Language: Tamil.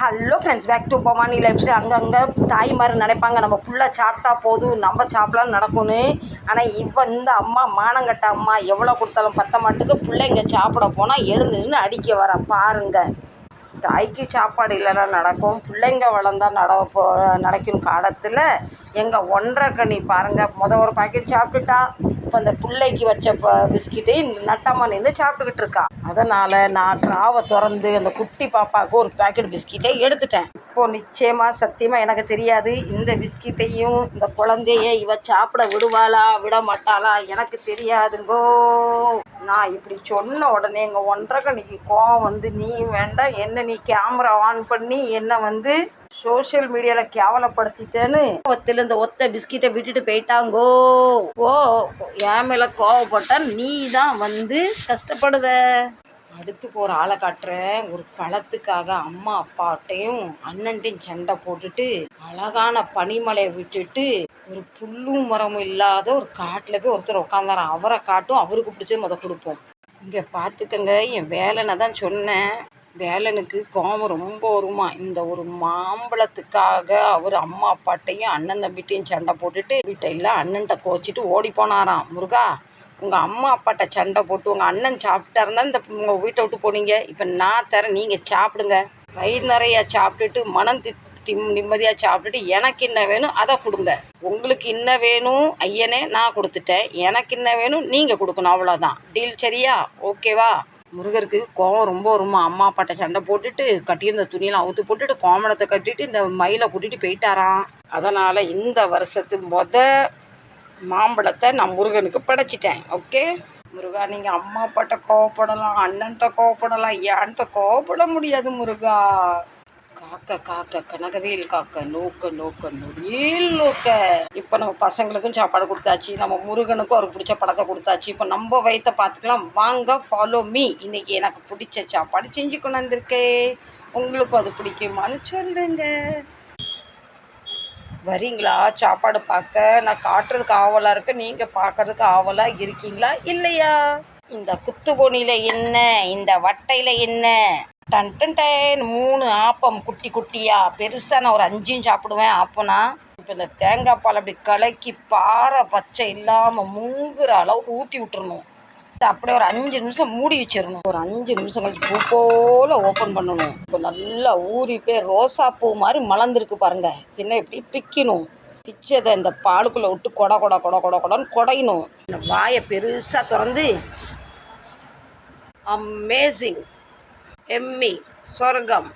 Hello friends, back to Bhavani lifestyle. அங்கங்கே தாய்மார் நினைப்பாங்க நம்ம புள்ள சாப்பிட்டா போதும், நம்ம சாப்பிடலான்னு நடக்கும்னு. ஆனால் இந்த அம்மா மானங்கட்ட அம்மா எவ்வளோ கொடுத்தாலும் பத்த மாட்டுக்கு. பிள்ளைங்க சாப்பிட போனால் எழுந்து நின்று அடிக்க வர பாருங்க. தாய்க்கு சாப்பாடு இல்லைன்னா நடக்கும், பிள்ளைங்க வளர்ந்தா நடக்கும் காலத்தில் எங்கள் ஒன்றரை கனி பாருங்கள். ஒரு பாக்கெட் சாப்பிட்டுட்டா, இப்போ அந்த பிள்ளைக்கு வச்ச பிஸ்கெட்டையும் நட்டமாக நின்று சாப்பிட்டுக்கிட்டு இருக்கா. அதனால் நான் ட்ராவை திறந்து அந்த குட்டி பாப்பாவுக்கு ஒரு பாக்கெட் பிஸ்கெட்டை எடுத்துட்டேன். இப்போது நிச்சயமாக சத்தியமாக எனக்கு தெரியாது இந்த பிஸ்கெட்டையும் இந்த குழந்தைய இவ சாப்பிட விடுவாளா விட மாட்டாளா எனக்கு தெரியாதுங்கோ. நான் இப்படி சொன்ன உடனே எங்கள் ஒன்றரை கணிக்கு கோவம் வந்து, நீ வேண்டாம் என்ன, நீ கேமரா ஆன் பண்ணி என்னை சோஷியல் மீடியாவில் கேவலப்படுத்திட்டேன்னு இந்த ஒத்த பிஸ்கெட்டை விட்டுட்டு போயிட்டாங்கோ. என் மேலே கோவப்பட்டா நீ தான் கஷ்டப்படுவ. அடுத்து போகிற ஆளை காட்டுறேன். ஒரு பழத்துக்காக அம்மா அப்பாட்டையும் அண்ணன்ட்டையும் சண்டை போட்டுட்டு அழகான பனிமலையை விட்டுட்டு ஒரு புல்லும் மரமும் இல்லாத ஒரு காட்டில் போய் ஒருத்தர் உட்காந்தாராம். அவரை காட்டும், அவருக்கு பிடிச்சது கொடுப்போம். இங்கே பார்த்துக்கங்க, என் வேலனை தான் சொன்னேன். வேலனுக்கு கோபம் ரொம்ப வருமா. இந்த ஒரு மாம்பழத்துக்காக அவர் அம்மா அப்பாட்டையும் அண்ணன் தம்பிட்டையும் சண்டை போட்டுட்டு வீட்டையில் அண்ணன்ட்ட கோச்சிட்டு ஓடி போனாராம். முருகா, உங்கள் அம்மா அப்பாட்ட சண்டை போட்டு உங்கள் அண்ணன் சாப்பிட்டா இருந்தால் இந்த உங்கள் வீட்டை விட்டு போனீங்க. இப்போ நான் தரேன், நீங்கள் சாப்பிடுங்க. வயிறு நிறையா சாப்பிட்டுட்டு மனம் நிம்மதியாக சாப்பிட்டுட்டு எனக்கு என்ன வேணும் அதை கொடுங்க. உங்களுக்கு என்ன வேணும் ஐயனே நான் கொடுத்துட்டேன், எனக்கு என்ன வேணும் நீங்கள் கொடுக்கணும், அவ்வளோதான். டீல் சரியா? ஓகேவா? முருகருக்கு கோவம் ரொம்ப வருமா. அம்மா அப்பாட்ட சண்டை போட்டுட்டு கட்டியிருந்த துணியெல்லாம் அவுத்து போட்டுட்டு கோமணத்தை கட்டிட்டு இந்த மயிலை கூட்டிகிட்டு போயிட்டாராம். அதனால் இந்த வருஷத்து மாம்பழத்தை நான் முருகனுக்கு படைச்சிட்டேன். ஓகே முருகா, நீங்கள் அம்மா அப்பாட்ட கோவப்படலாம், அண்ணன்ட்ட கோவப்படலாம், ஏன்ட்ட கோவப்பட முடியாது முருகா. காக்க காக்க கனகவேல் காக்க நோக்க நோக்க நொடியில் நோக்க. இப்போ நம்ம பசங்களுக்கும் சாப்பாடு கொடுத்தாச்சு, நம்ம முருகனுக்கும் அவருக்கு பிடிச்ச படத்தை கொடுத்தாச்சு. இப்போ நம்ம வயிற்ற பார்த்துக்கலாம் வாங்க, ஃபாலோ மீ. இன்றைக்கி எனக்கு பிடிச்ச சாப்பாடு செஞ்சு கொண்டு வந்திருக்கேன். உங்களுக்கும் அது பிடிக்குமான்னு சொல்லுங்க. வரீங்களா சாப்பாடு பார்க்க? நான் காட்டுறதுக்கு ஆவலாக இருக்கு, நீங்கள் பார்க்குறதுக்கு ஆவலாக இருக்கீங்களா இல்லையா? இந்த குத்துபொனியில் என்ன, இந்த வட்டையில் என்ன, டன் டன் டன் 3 ஆப்பம் குட்டி குட்டியாக. பெருசாக நான் ஒரு 5 சாப்பிடுவேன் ஆப்பனா. இப்போ இந்த தேங்காய் பால் அப்படி கலக்கி பாறை பச்சை இல்லாமல் மூங்குற அளவுக்கு ஊற்றி விட்டுறணும். அப்படியே ஒரு 5 நிமிஷம் மூடி வச்சிடணும். ஒரு 5 நிமிஷம் கழிச்சு பூ போல் ஓப்பன் பண்ணணும். இப்போ நல்லா ஊறி போய் ரோசா பூ மாதிரி மலர்ந்துருக்கு பாருங்கள். பின்ன எப்படி பிக்கணும், பிச்சதை இந்த பாலுக்குள்ளே விட்டு கொட கொட கொட கொட கொடன்னு கொடையணும். இந்த வாயை பெருசாக திறந்து அமேசிங் எம்மி சொர்க்கம்